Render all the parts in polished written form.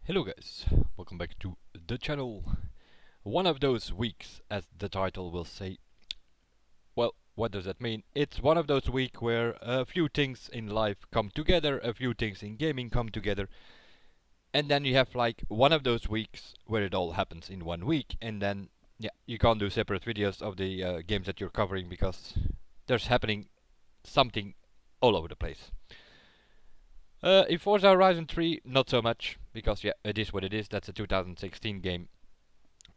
Hello guys, welcome back to the channel. One of those weeks, as the title will say. Well, what does that mean? It's one of those weeks where a few things in life come together, a few things in gaming come together, and then you have like one of those weeks where it all happens in one week, and then yeah, you can't do separate videos of the games that you're covering because there's happening something all over the place. In Forza Horizon 3, not so much, because yeah, it is what it is. That's a 2016 game,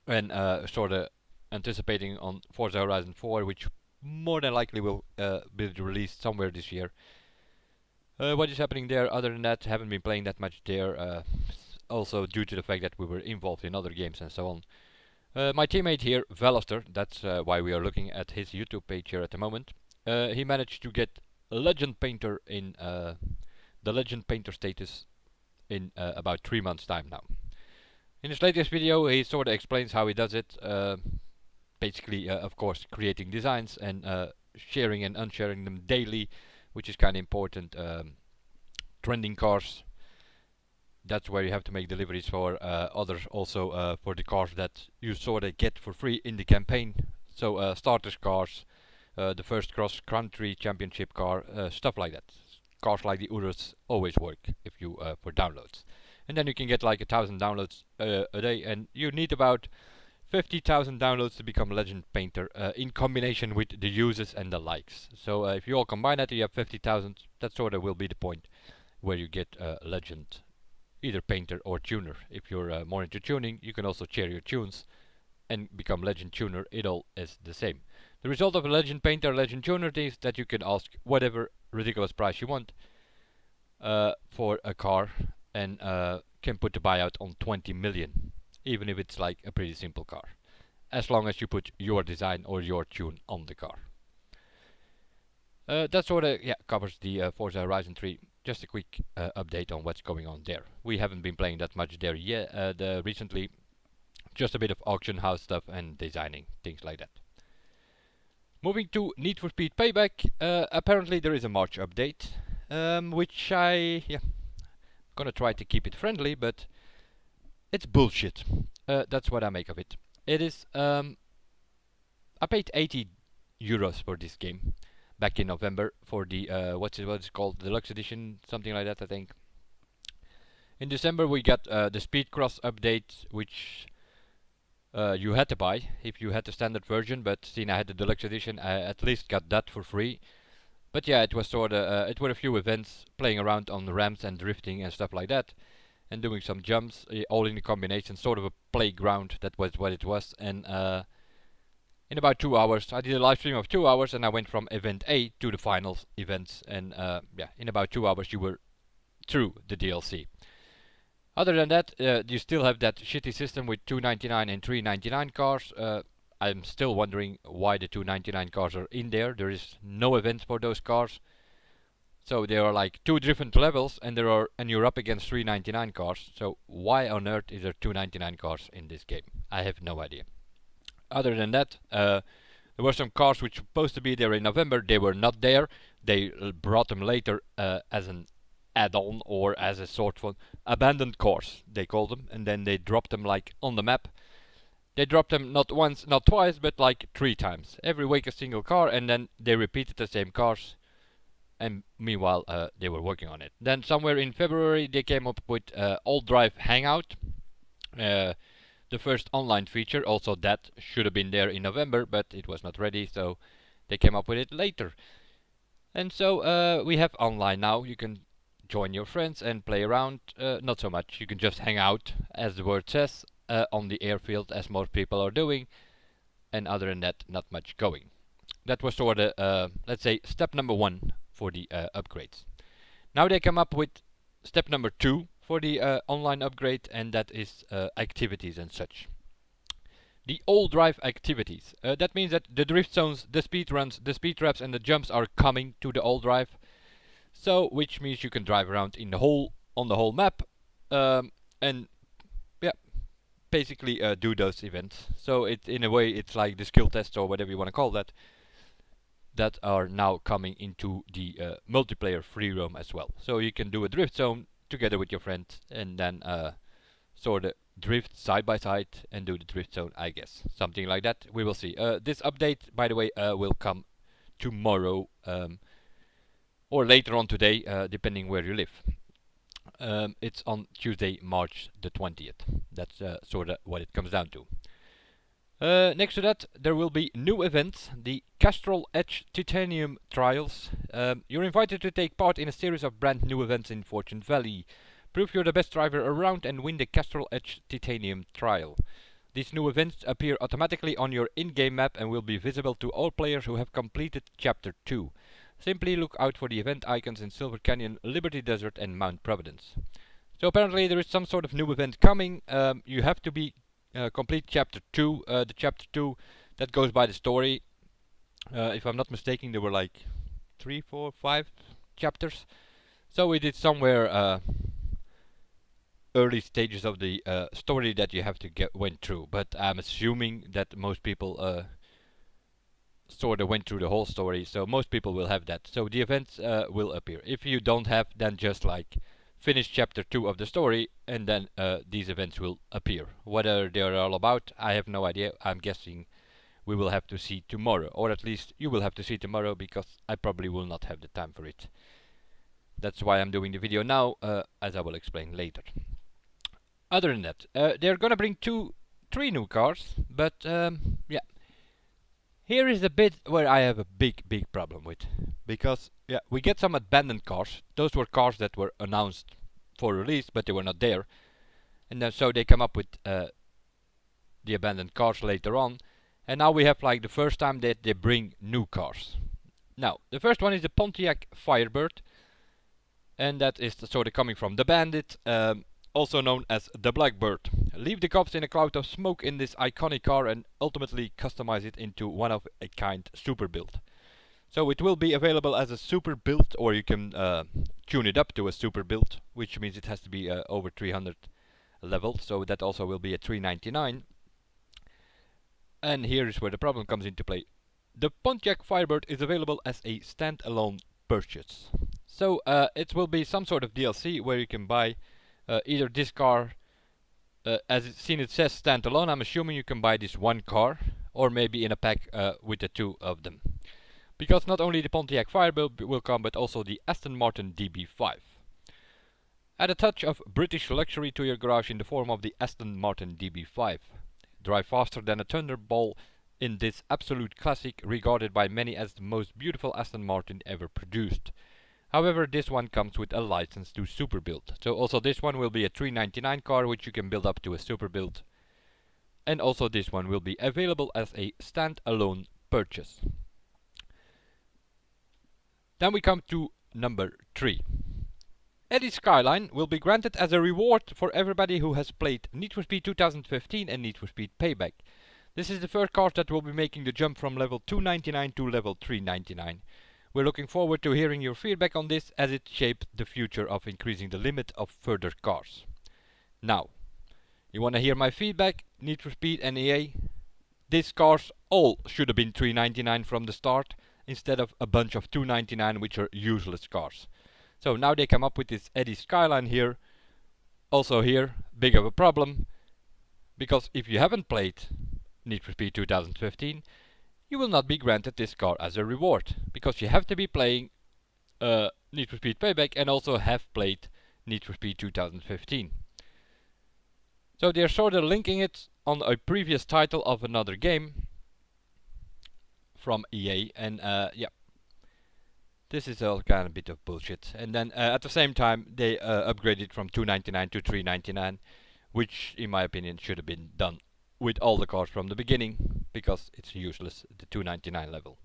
and sort of anticipating on Forza Horizon 4, which more than likely will be released somewhere this year. What is happening there? Other than that, haven't been playing that much there. Also due to the fact that we were involved in other games and so on. My teammate here, Veloster, that's why we are looking at his YouTube page here at the moment. He managed to get Legend Painter in the Legend Painter status in about 3 months time now. In his latest video he sort of explains how he does it, basically of course creating designs and sharing and unsharing them daily, which is kind of important. Trending cars, that's where you have to make deliveries for others, also for the cars that you sort of get for free in the campaign. So starters cars, the first cross country championship car, stuff like that. Cars like the Urus always work if you for downloads, and then you can get like 1,000 downloads a day, and you need about 50,000 downloads to become Legend Painter, in combination with the users and the likes. So if you all combine that, you have 50,000. That sort of will be the point where you get Legend, either Painter or Tuner. If you're more into tuning, you can also share your tunes and become Legend Tuner. It all is the same. The result of a Legend Painter, Legend Tuner is that you can ask whatever ridiculous price you want for a car, and can put the buyout on 20 million, even if it's like a pretty simple car, as long as you put your design or your tune on the car. That sort of covers the Forza Horizon 3. Just a quick update on what's going on there. We haven't been playing that much there yet recently. Just a bit of auction house stuff and designing, things like that. Moving to Need for Speed Payback, apparently there is a March update, which gonna try to keep it friendly, but it's bullshit. That's what I make of it. It is, I paid 80 euros for this game back in November for the, what's it called, Deluxe Edition, something like that I think. In December we got the Speed Cross update, which you had to buy if you had the standard version, but seeing I had the deluxe edition, I at least got that for free. But yeah, it was sort of it were a few events, playing around on the ramps and drifting and stuff like that, and doing some jumps, all in a combination, sort of a playground. That was what it was. And in about 2 hours, I did a live stream of 2 hours, and I went from event A to the finals events, and yeah, in about 2 hours you were through the DLC. Other than that, you still have that shitty system with 299 and 399 cars. I'm still wondering why the 299 cars are in there. There is no event for those cars. So there are like 2 different levels, and you're up against 399 cars. So why on earth is there 299 cars in this game? I have no idea. Other than that, there were some cars which were supposed to be there in November. They were not there. They brought them later as an add-on, or as a sort of abandoned cars, they call them, and then they dropped them like on the map. They dropped them not once, not twice, but like 3 times. Every week a single car, and then they repeated the same cars, and meanwhile they were working on it. Then somewhere in February they came up with All Drive Hangout, the first online feature. Also that should have been there in November, but it was not ready, so they came up with it later. And so we have online now. You can join your friends and play around. Not so much. You can just hang out, as the word says, on the airfield, as most people are doing. And other than that, not much going. That was sort of, let's say, step number 1 for the upgrades. Now they come up with step number 2 for the online upgrade, and that is activities and such. The all drive activities. That means that the drift zones, the speed runs, the speed traps, and the jumps are coming to the all drive. So, which means you can drive around in the on the whole map, and yeah, basically do those events. So it, in a way, it's like the skill tests or whatever you want to call that, that are now coming into the multiplayer free roam as well. So you can do a drift zone together with your friend, and then sort of drift side by side and do the drift zone, I guess. Something like that. We will see. This update, by the way, will come tomorrow or later on today, depending where you live. It's on Tuesday, March the 20th. That's sort of what it comes down to. Next to that, there will be new events, the Castrol Edge Titanium Trials. You're invited to take part in a series of brand new events in Fortune Valley. Prove you're the best driver around and win the Castrol Edge Titanium Trial. These new events appear automatically on your in-game map and will be visible to all players who have completed Chapter 2. Simply look out for the event icons in Silver Canyon, Liberty Desert and Mount Providence. So apparently there is some sort of new event coming. You have to be complete Chapter 2. The Chapter 2 that goes by the story. If I'm not mistaken, there were like 3, 4, 5 chapters. So we did somewhere early stages of the story that you have to went through. But I'm assuming that most people sort of went through the whole story. So most people will have that. So the events will appear. If you don't have, then just like finish Chapter 2 of the story, and then these events will appear. Whether they're all about, I have no idea. I'm guessing we will have to see tomorrow, or at least you will have to see tomorrow, because I probably will not have the time for it. That's why I'm doing the video now, as I will explain later. Other than that, they're gonna bring 3 new cars, but yeah. Here is the bit where I have a big problem with, because yeah, we get some abandoned cars. Those were cars that were announced for release, but they were not there, and then so they come up with the abandoned cars later on, and now we have like the first time that they bring new cars. Now the first one is the Pontiac Firebird, and that is sort of coming from the Bandit, also known as the Blackbird. Leave the cops in a cloud of smoke in this iconic car and ultimately customize it into one of a kind super build. So it will be available as a super build, or you can tune it up to a super build, which means it has to be over 300 level, so that also will be at 399. And here is where the problem comes into play. The Pontiac Firebird is available as a standalone purchase. So it will be some sort of DLC where you can buy either this car, as it says standalone. I'm assuming you can buy this one car, or maybe in a pack with the 2 of them. Because not only the Pontiac Firebird will come, but also the Aston Martin DB5. Add a touch of British luxury to your garage in the form of the Aston Martin DB5. Drive faster than a Thunderbolt in this absolute classic, regarded by many as the most beautiful Aston Martin ever produced. However, this one comes with a license to super build. So also this one will be a 399 car, which you can build up to a super build. And also this one will be available as a standalone purchase. Then we come to number 3. Eddie Skyline will be granted as a reward for everybody who has played Need for Speed 2015 and Need for Speed Payback. This is the first car that will be making the jump from level 299 to level 399. We're looking forward to hearing your feedback on this, as it shaped the future of increasing the limit of further cars. Now, you wanna hear my feedback? Need for Speed and EA? These cars all should have been 399 from the start, instead of a bunch of 299 which are useless cars. So now they come up with this Eddie Skyline here. Also here, big of a problem, because if you haven't played Need for Speed 2015, you will not be granted this car as a reward, because you have to be playing Need for Speed Payback and also have played Need for Speed 2015. So they're sort of linking it on a previous title of another game from EA, and yeah, this is all kind of bit of bullshit. And then at the same time they upgraded from 299 to 399, which in my opinion should have been done with all the cars from the beginning, because it's useless, the 299 level.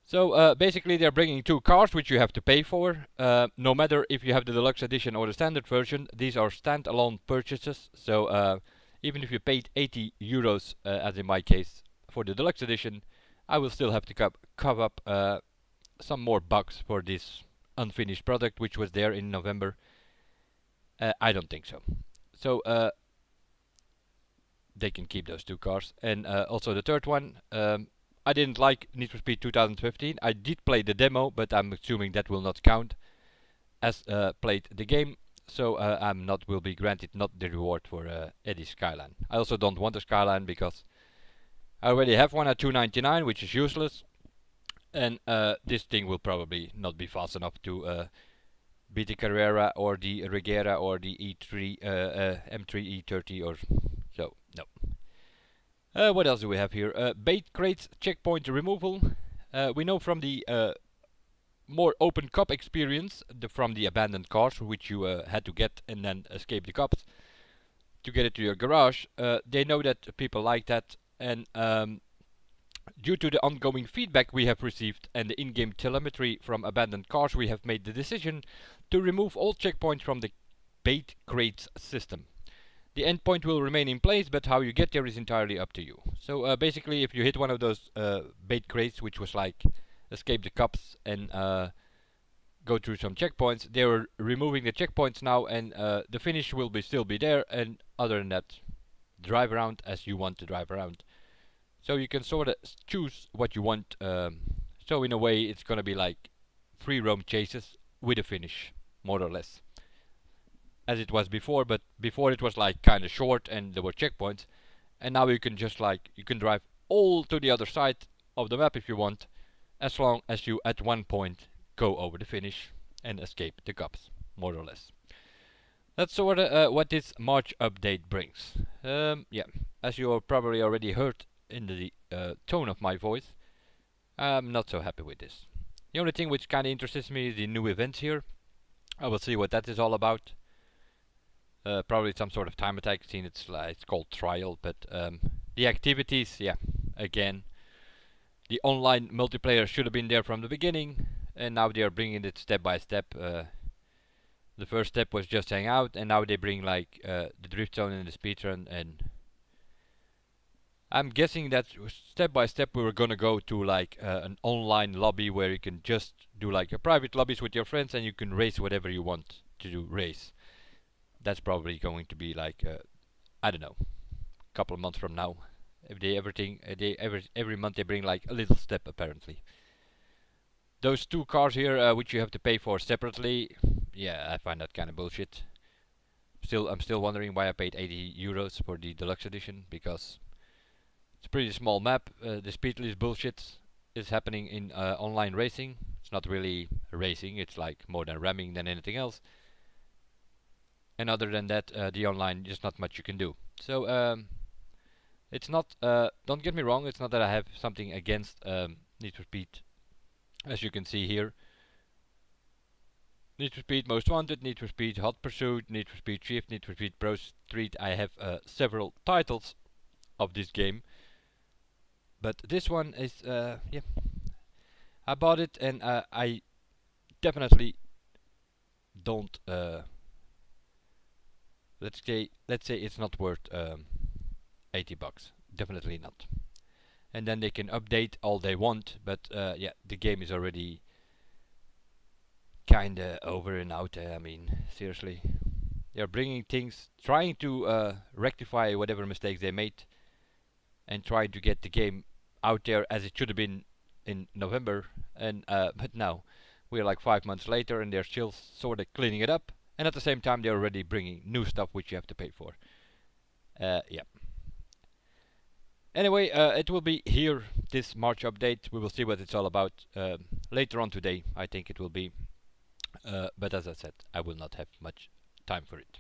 So basically they're bringing 2 cars which you have to pay for, no matter if you have the deluxe edition or the standard version. These are standalone purchases, so even if you paid 80 euros, as in my case, for the deluxe edition, I will still have to cover up some more bucks for this unfinished product which was there in November. I don't think so. So they can keep those 2 cars. And also the third one, I didn't like Need for Speed 2015. I did play the demo, but I'm assuming that will not count as played the game. So I'm not will be granted not the reward for Eddie's Skyline. I also don't want a Skyline because I already have one at 299, which is useless, and this thing will probably not be fast enough to beat the Carrera or the Regera or the E3 M3 E30 or so. No. What else do we have here? Bait crates checkpoint removal. We know from the more open cop experience from the abandoned cars, which you had to get and then escape the cops to get it to your garage. They know that people like that, and due to the ongoing feedback we have received and the in-game telemetry from abandoned cars, we have made the decision to remove all checkpoints from the bait crates system. The endpoint will remain in place, but how you get there is entirely up to you. So basically, if you hit one of those bait crates, which was like escape the cops and go through some checkpoints, they are removing the checkpoints now, and the finish will still be there. And other than that, drive around as you want to drive around. So you can sort of choose what you want. So in a way, it's gonna be like free roam chases with a finish, more or less, as it was before. But before it was like kind of short and there were checkpoints, and now you can just like you can drive all to the other side of the map if you want, as long as you at one point go over the finish and escape the cops, more or less. That's sort of what this March update brings. Yeah, as you have probably already heard in the tone of my voice, I'm not so happy with this. The only thing which kind of interests me is the new events here. I will see what that is all about. Probably some sort of time attack scene. It's called Trial, but the activities, yeah, again, the online multiplayer should have been there from the beginning, and now they are bringing it step by step. The first step was just hang out, and now they bring like the drift zone and the speedrun, and I'm guessing that step by step we were gonna go to like an online lobby where you can just do like a private lobbies with your friends and you can race whatever you want to do race. That's probably going to be like I don't know, a couple of months from now. If they every month they bring like a little step apparently. Those two cars here, which you have to pay for separately, yeah, I find that kind of bullshit. I'm still wondering why I paid 80 euros for the deluxe edition, because it's a pretty small map. The speed list bullshit is happening in online racing. It's not really racing, it's like more than ramming than anything else. And other than that, the online, just not much you can do. So it's not, don't get me wrong, it's not that I have something against Need for Speed. As you can see here, Need for Speed Most Wanted, Need for Speed Hot Pursuit, Need for Speed Shift, Need for Speed Pro Street. I have several titles of this game, but this one is yeah, I bought it, and I definitely don't let's say it's not worth 80 bucks, definitely not. And then they can update all they want, but yeah, the game is already kinda over and out. I mean, seriously, they're bringing things, trying to rectify whatever mistakes they made, and trying to get the game out there as it should have been in November. And but now we're like 5 months later, and they're still sort of cleaning it up. And at the same time, they're already bringing new stuff which you have to pay for. Yeah. Anyway, it will be here, this March update. We will see what it's all about later on today, I think it will be. But as I said, I will not have much time for it.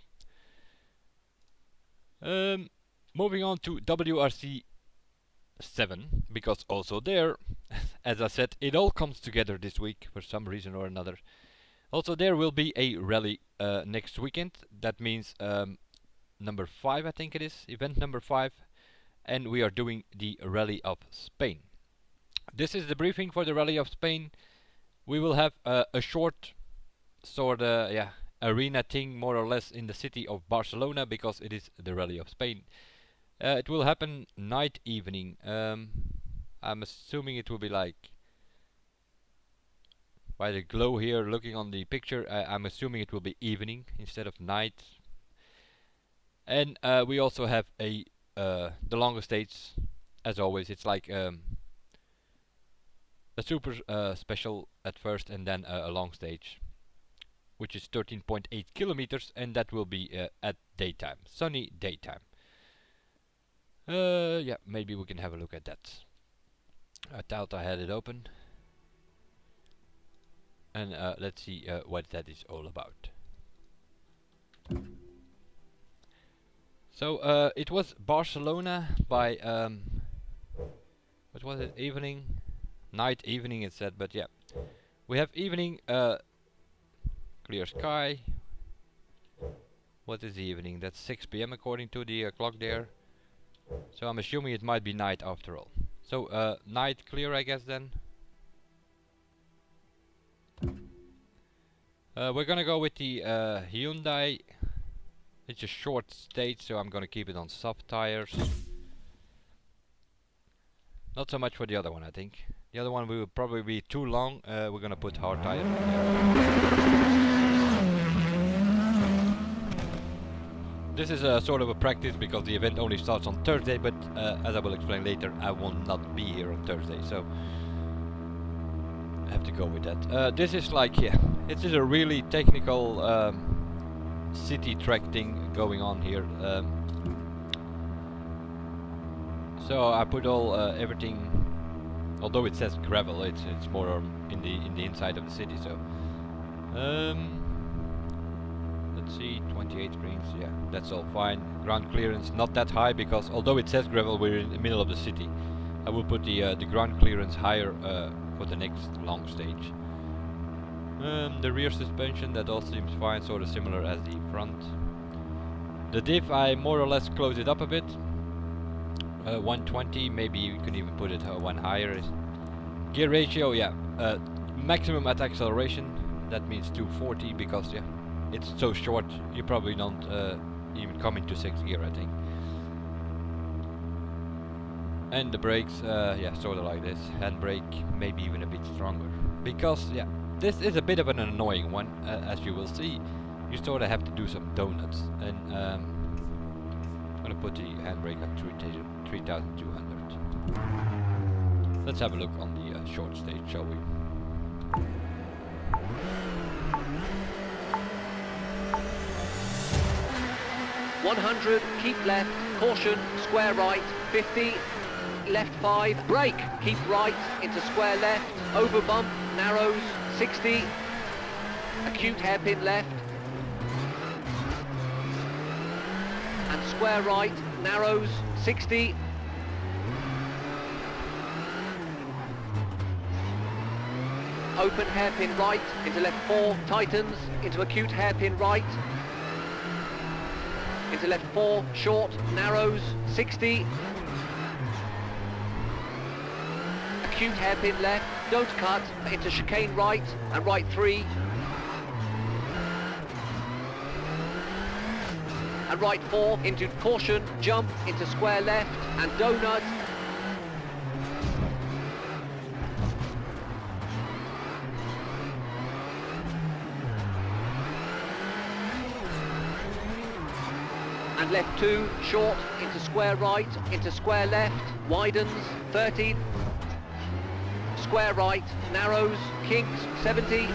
Moving on to WRC7, because also there, as I said, it all comes together this week for some reason or another. Also there will be a rally next weekend. That means number 5, I think it is, event number 5. And we are doing the Rally of Spain. This is the briefing for the Rally of Spain. We will have a short sort of arena thing, more or less, in the city of Barcelona, because it is the Rally of Spain. It will happen night evening. I'm assuming it will be like, by the glow here looking on the picture, I'm assuming it will be evening instead of night. And we also have the longest stage, as always. It's like a super special at first, and then a long stage, which is 13.8 kilometers, and that will be at daytime, sunny daytime. Yeah, maybe we can have a look at that. I thought I had it open. And let's see what that is all about. So it was Barcelona by what was it? Night, evening it said, but yeah. We have evening, clear sky. What is the evening? That's 6 PM according to the clock there. So I'm assuming it might be night after all. So night clear, I guess then. We're gonna go with the Hyundai. It's a short stage, so I'm gonna keep it on soft tires. Not so much for the other one, I think. The other one will probably be too long. We're gonna put hard tires on there. This is a sort of a practice because the event only starts on Thursday, but as I will explain later, I will not be here on Thursday, so I have to go with that. This is like, yeah, it is a really technical city track thing going on here. So I put all everything, although it says gravel, it's more in the inside of the city. So let's see, 28 screens, yeah, that's all fine. Ground clearance not that high because although it says gravel, we're in the middle of the city. I will put the ground clearance higher for the next long stage. The rear suspension, that all seems fine, sort of similar as the front. The diff, I more or less close it up a bit. 120, maybe you can even put it one higher. Gear ratio, yeah, maximum at acceleration, that means 240 because yeah, it's so short you probably don't even come into 6th gear, I think. And the brakes, yeah, sort of like this. Handbrake, maybe even a bit stronger. Because, yeah, this is a bit of an annoying one, as you will see. You sort of have to do some donuts. And I'm gonna put the handbrake at 3,200. Let's have a look on the short stage, shall we? .100, keep left, caution, square right, 50, left 5, brake, keep right, into square left, over bump, narrows, 60, acute hairpin left, and square right, narrows, 60, open hairpin right, into left 4, tightens, into acute hairpin right, into left 4, short, narrows, 60. Acute hairpin left, don't cut, into chicane right, and right 3. And right 4, into caution, jump, into square left, and donut. And left 2, short, into square right, into square left, widens, 30, square right, narrows, kinks, 70,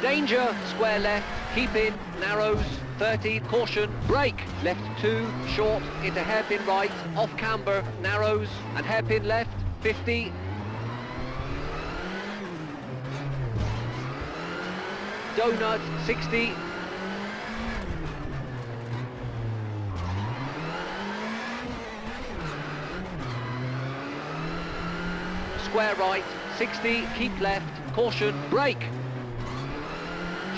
danger, square left, keep in, narrows, 30, caution, brake, left 2, short, into hairpin right, off camber, narrows, and hairpin left, 50, donut, 60, square right, 60, keep left, caution, brake.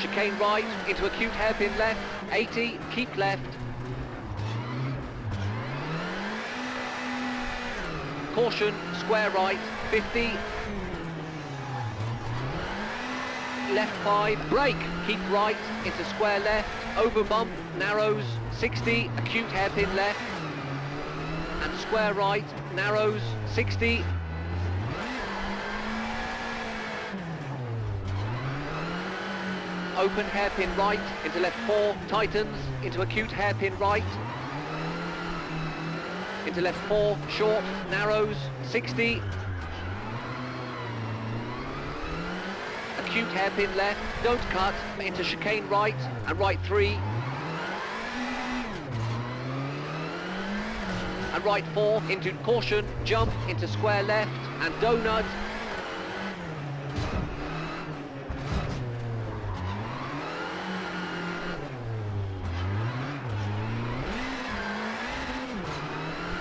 Chicane right, into acute hairpin left, 80, keep left. Caution, square right, 50. Left 5, brake, keep right, into square left, over bump, narrows, 60, acute hairpin left. And square right, narrows, 60. Open hairpin right, into left 4, tightens, into acute hairpin right, into left 4, short, narrows, 60, acute hairpin left, don't cut, into chicane right, and right 3. And right 4, into caution, jump, into square left, and donut.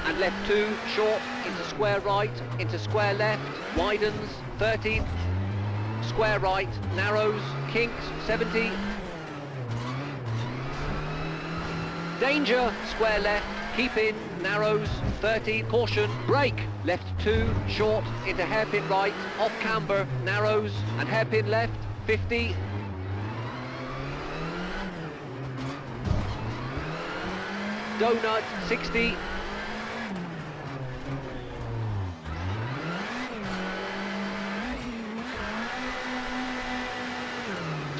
And left 2, short, into square right, into square left, widens, 30, square right, narrows, kinks, 70. Danger, square left, keep in, narrows, 30, caution, brake, left 2, short, into hairpin right, off camber, narrows, and hairpin left, 50. Donut, 60.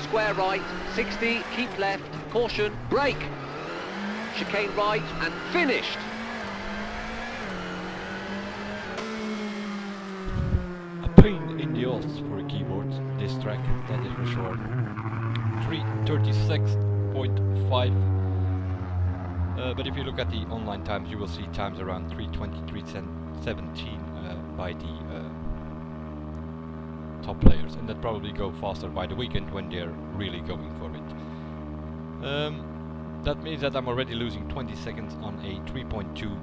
Square right, 60, keep left, caution, brake, chicane right, and finished. A pain in the ass for a keyboard, this track, that is for sure. 3:36.5. But if you look at the online times, you will see times around 3:20, 3:17 by the top players, and that probably go faster by the weekend when they're really going for it. That means that I'm already losing 20 seconds on a 3.2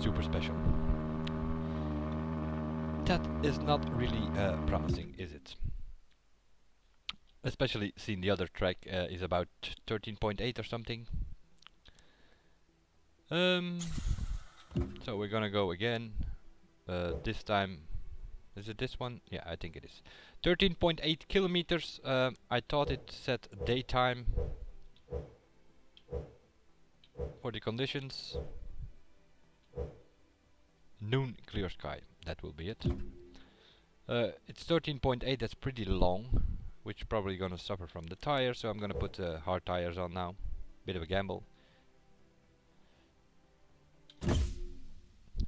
super special. That is not really promising, is it? Especially seeing the other track is about 13.8 or something. So we're gonna go again. This time, is it this one? Yeah, I think it is. 13.8 kilometers. I thought it said daytime for the conditions. Noon, clear sky. That will be it. It's 13.8. That's pretty long, which probably gonna suffer from the tires. So I'm gonna put hard tires on now. Bit of a gamble.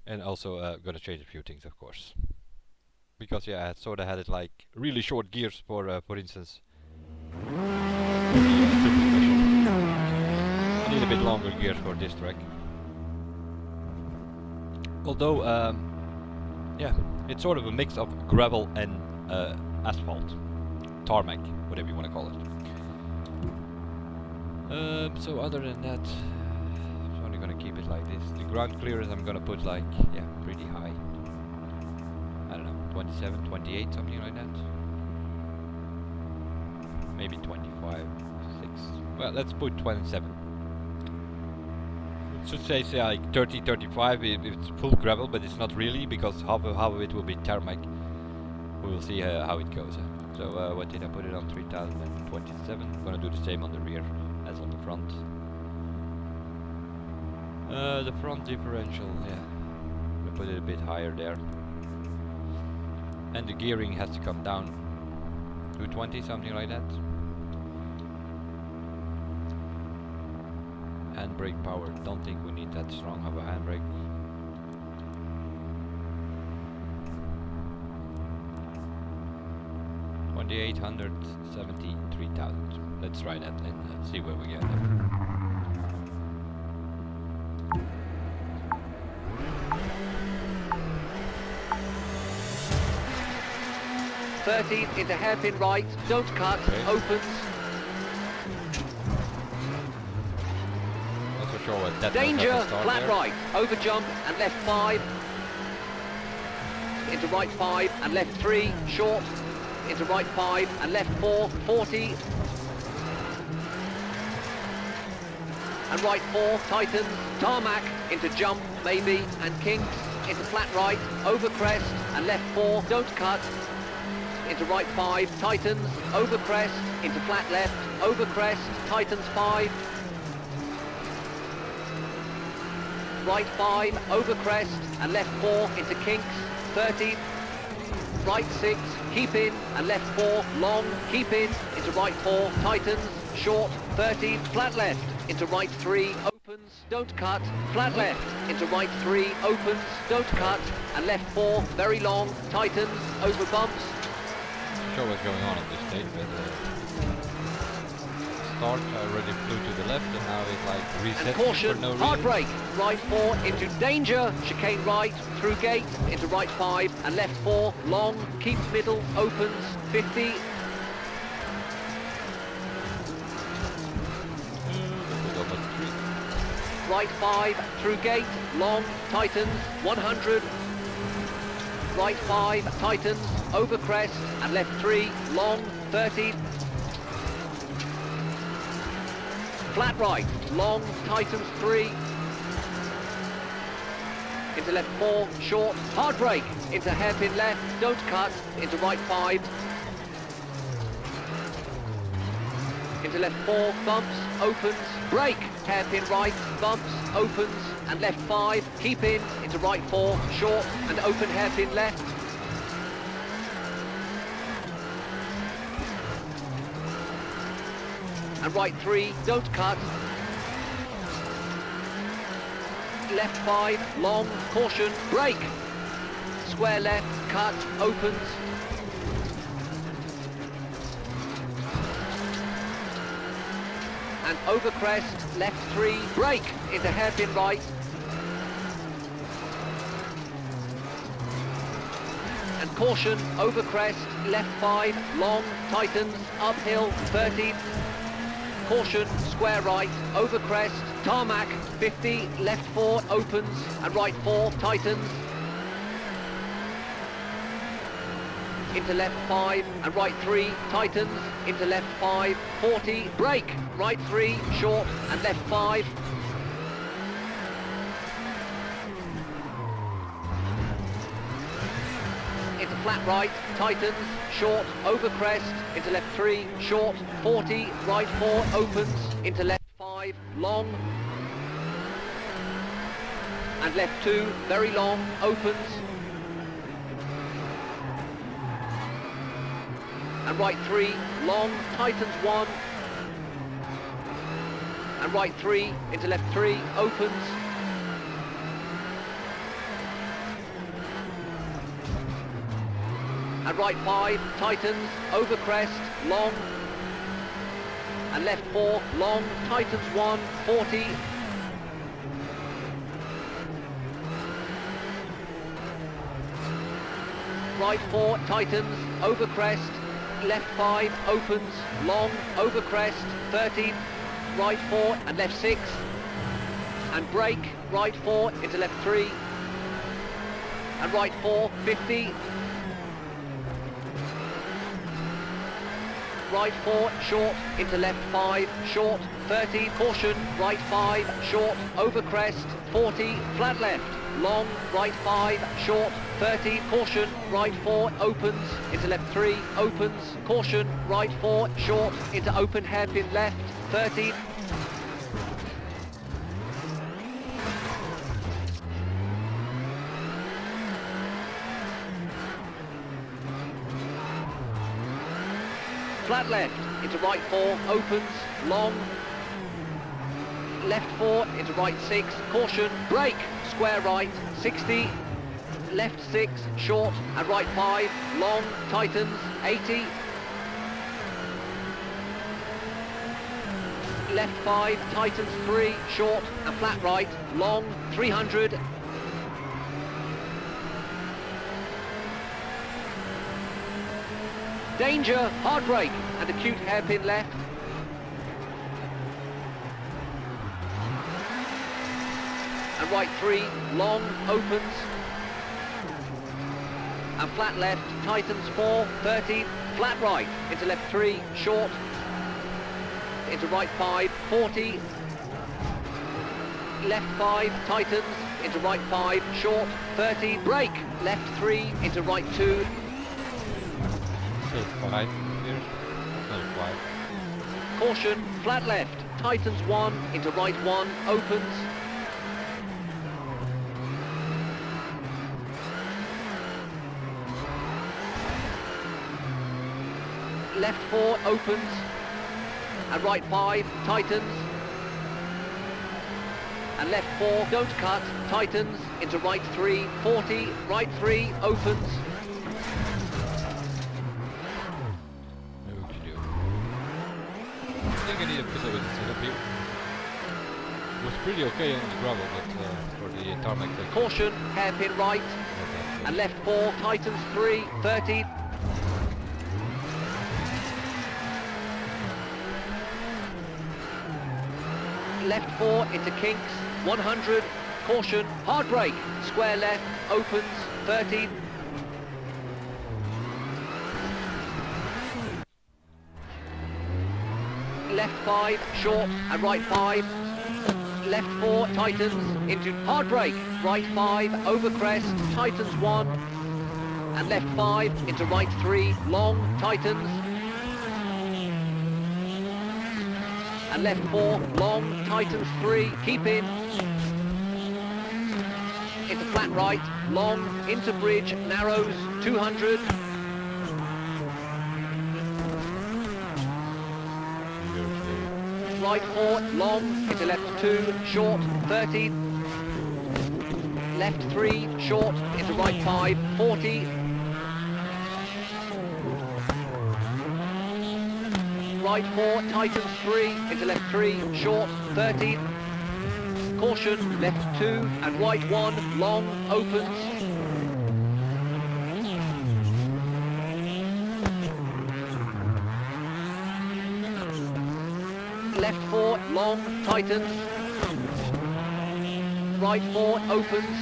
And also gonna change a few things, of course, because yeah, I sort of had it like really short gears for instance. I need a bit longer gears for this track. Although, yeah, it's sort of a mix of gravel and asphalt, tarmac, whatever you want to call it. So other than that, gonna keep it like this. The ground clearance I'm gonna put like, yeah, pretty high. I don't know, 27, 28, something like that. Maybe 25, 6. Well, let's put 27. It should say like 30, 35 if it's full gravel, but it's not really, because half of it will be tarmac. We will see how it goes. So what did I put it on? 3027. I'm gonna do the same on the rear as on the front. The front differential, yeah, I'm gonna put it a bit higher there, and the gearing has to come down to 20, something like that. Handbrake power, don't think we need that strong of a handbrake. $2,873,000. Let's try that and see where we get there. 30 into hairpin right, don't cut, okay. Opens. Not so sure what that Danger, flat there. right, over jump and left 5. Into right 5 and left 3, short. Into right 5 and left 4, 40. And right 4, tightens, tarmac, into jump, maybe, and kinks. Into flat right, over crest and left 4, don't cut. Into right 5, tightens, over crest, into flat left, over crest, tightens 5. Right 5, over crest, and left 4, into kinks, 30. Right 6, keep in, and left 4, long, keep in, into right 4, tightens, short, 30, flat left, into right 3, opens, don't cut, flat left, into right 3, opens, don't cut, and left 4, very long, tightens, over bumps. Show what's going on this stage, but start I already flew to the left and now it's like reset And caution, for no hard reason. brake, right 4 into danger, chicane right, through gate, into right 5 and left 4, long, keep middle, opens, 50, Almost 3. right 5, through gate, long, tightens, 100, right 5, tightens, over crest, and left 3, long, 30, flat right, long, tightens 3, into left 4, short, hard brake, into hairpin left, don't cut, into right 5, into left 4, bumps, opens, brake, hairpin right, bumps, opens, and left 5, keep in, into right 4, short, and open hairpin left. And right 3, don't cut. Left 5, long, caution, brake. Square left, cut, opens. And over crest, left 3, brake, into hairpin right. And caution, over crest, left 5, long, tightens, uphill, 30. Caution, square right, over crest, tarmac, 50, left 4, opens, and right 4, tightens. Into left 5, and right 3, tightens, into left 5, 40, brake, right 3, short, and left 5. Into flat right, tightens, short, over crest, into left 3, short, 40, right 4, opens, into left 5, long, and left 2, very long, opens, and right 3, long, tightens 1, and right 3, into left 3, opens, and right 5, tightens, over crest, long, and left 4, long, tightens 1, 40, right 4, tightens, over crest, left 5, opens, long, over crest, 30, right 4, and left 6, and brake, right 4, into left 3, and right 4, 50, right 4, short, into left 5, short, 30, caution, right 5, short, over crest, 40, flat left, long, right 5, short, 30, caution, right 4, opens, into left 3, opens, caution, right 4, short, into open hairpin left, 30, flat left, into right 4, opens, long, left 4, into right 6, caution, brake, square right, 60, left 6, short, and right 5, long, tightens, 80, left 5, tightens 3, short, and flat right, long, 300, danger, hard brake, and acute hairpin left. And right 3, long, opens. And flat left, tightens 4, 30, flat right, into left 3, short. Into right 5, 40. Left 5, tightens, into right 5, short, 30, brake, left 3, into right 2. 5 here. No, 5. Caution, flat left, tightens 1, into right 1, opens. Left 4, opens. And right 5, tightens. And left 4, don't cut, tightens, into right 3, 40, right 3, opens. think I need to fiddle with the setup here. It was pretty okay on the gravel, but for the tarmac thing. Caution, hairpin right, and left 4, tightens 3, 30. Left 4 into kinks, 100, caution, hard brake, square left, opens, 30. Left 5, short, and right 5. Left 4, tightens, into hard brake, right 5, over crest, tightens 1. And left 5, into right 3, long, tightens. And left 4, long, tightens 3, keep in. Into flat right, long, into bridge, narrows, 200. Right 4, long, into left 2, short, 30. Left 3, short, into right 5, 40. Right 4, tightens 3, into left 3, short, 30. Caution, left 2, and right 1, long, opens. Left 4, long, tightens. Right 4, opens.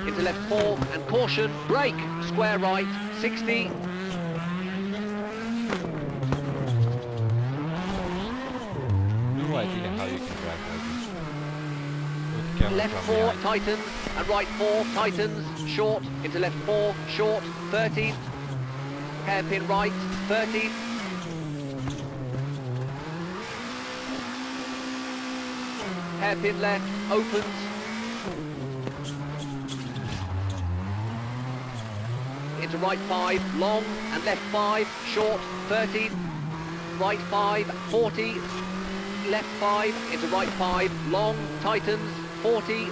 Into left 4, and caution, brake, square right, 60. No idea how you can drive like this. With the camera Left from 4, behind. tightens, and right 4, tightens, short, into left 4, short, 30. Hairpin right, 30. Hairpin left, opens. Into right 5, long, and left 5, short, 30. Right 5, 40. Left 5, into right 5, long, tightens, 40.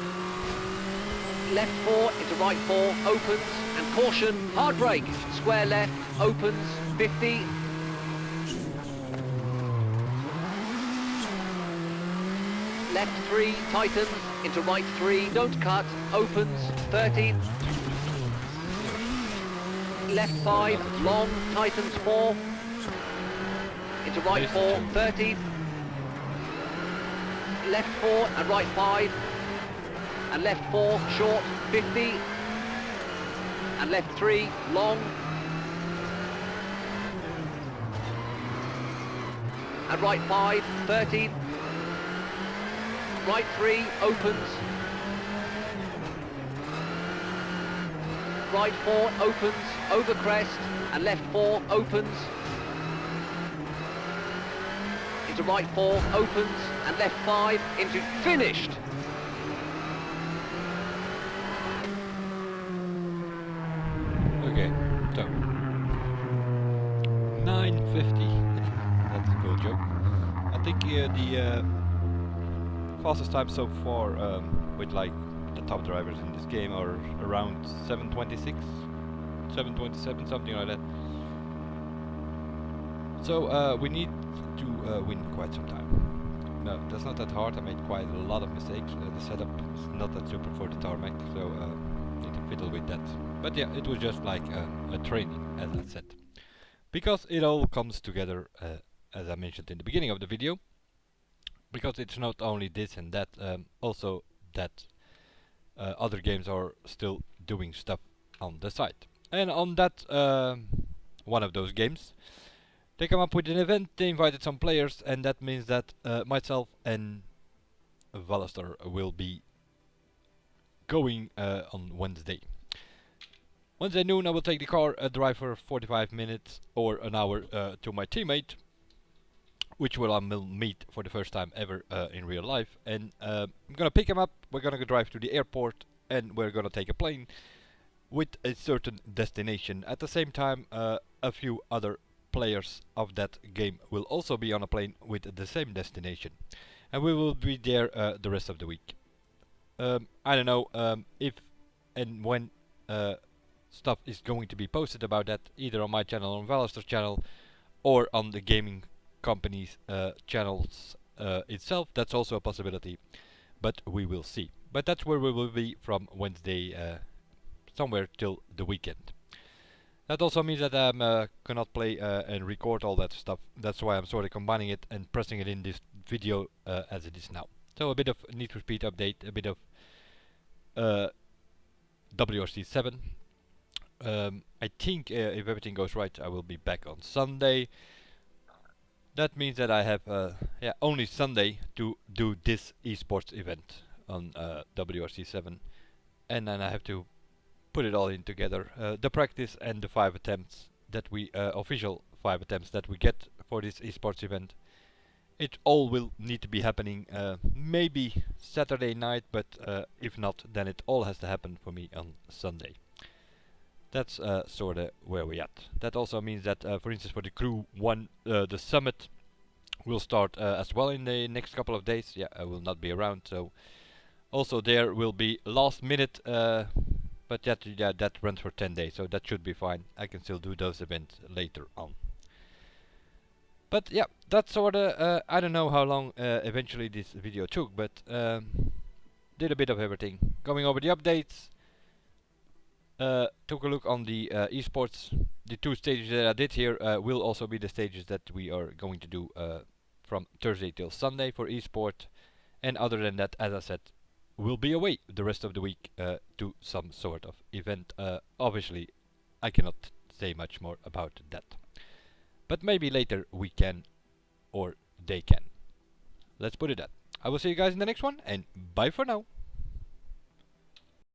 Left 4, into right 4, opens, and caution, hard brake, square left, opens, 50. Left 3, tightens, into right 3, don't cut, opens, 30. Left 5, long, tightens 4. Into right 4, 30. Left 4 and right 5. And left 4, short, 50. And left 3, long. And right 5, 30. Right 3, opens. Right 4, opens, over crest. And left 4, opens. Into right 4, opens. And left 5, into finished. Okay, so 950. That's a cool joke. I think the fastest time so far with like the top drivers in this game are around 726, 727, something like that. So we need to win quite some time. No, that's not that hard. I made quite a lot of mistakes. The setup is not that super for the tarmac, so need to fiddle with that. But yeah, it was just like a training, as I said. Because it all comes together, as I mentioned in the beginning of the video. Because it's not only this and that, also that other games are still doing stuff on the site. And on that, one of those games, they come up with an event, they invited some players, and that means that myself and Vallister will be going on Wednesday. Wednesday noon I will take the car, drive for 45 minutes or an hour to my teammate, which will meet for the first time ever in real life. And I'm gonna pick him up, we're gonna go drive to the airport, and we're gonna take a plane with a certain destination. At the same time, a few other players of that game will also be on a plane with the same destination. And we will be there the rest of the week. I don't know if and when stuff is going to be posted about that, either on my channel, on Vallister's channel, or on the gaming company's channels itself. That's also a possibility, but we will see. But that's where we will be from Wednesday somewhere till the weekend. That also means that I cannot play and record all that stuff. That's why I'm sort of combining it and pressing it in this video as it is now. So a bit of Need for Speed update, a bit of WRC7. I think if everything goes right, I will be back on Sunday. That means that I have only Sunday to do this eSports event on WRC7, and then I have to put it all in together. The practice and the 5 attempts that we official 5 attempts that we get for this eSports event. It all will need to be happening maybe Saturday night, but if not, then it all has to happen for me on Sunday. That's sort of where we're at. That also means that, for instance, for the Crew 1, the summit will start as well in the next couple of days. Yeah, I will not be around, so also there will be last minute, but that runs for 10 days, so that should be fine. I can still do those events later on. But yeah, that's sort of, I don't know how long eventually this video took, but did a bit of everything. Going over the updates, took a look on the eSports. The 2 stages that I did here will also be the stages that we are going to do from Thursday till Sunday for eSport. And other than that, as I said, we'll be away the rest of the week to some sort of event. Obviously, I cannot say much more about that. But maybe later we can, or they can. Let's put it that. I will see you guys in the next one, and bye for now.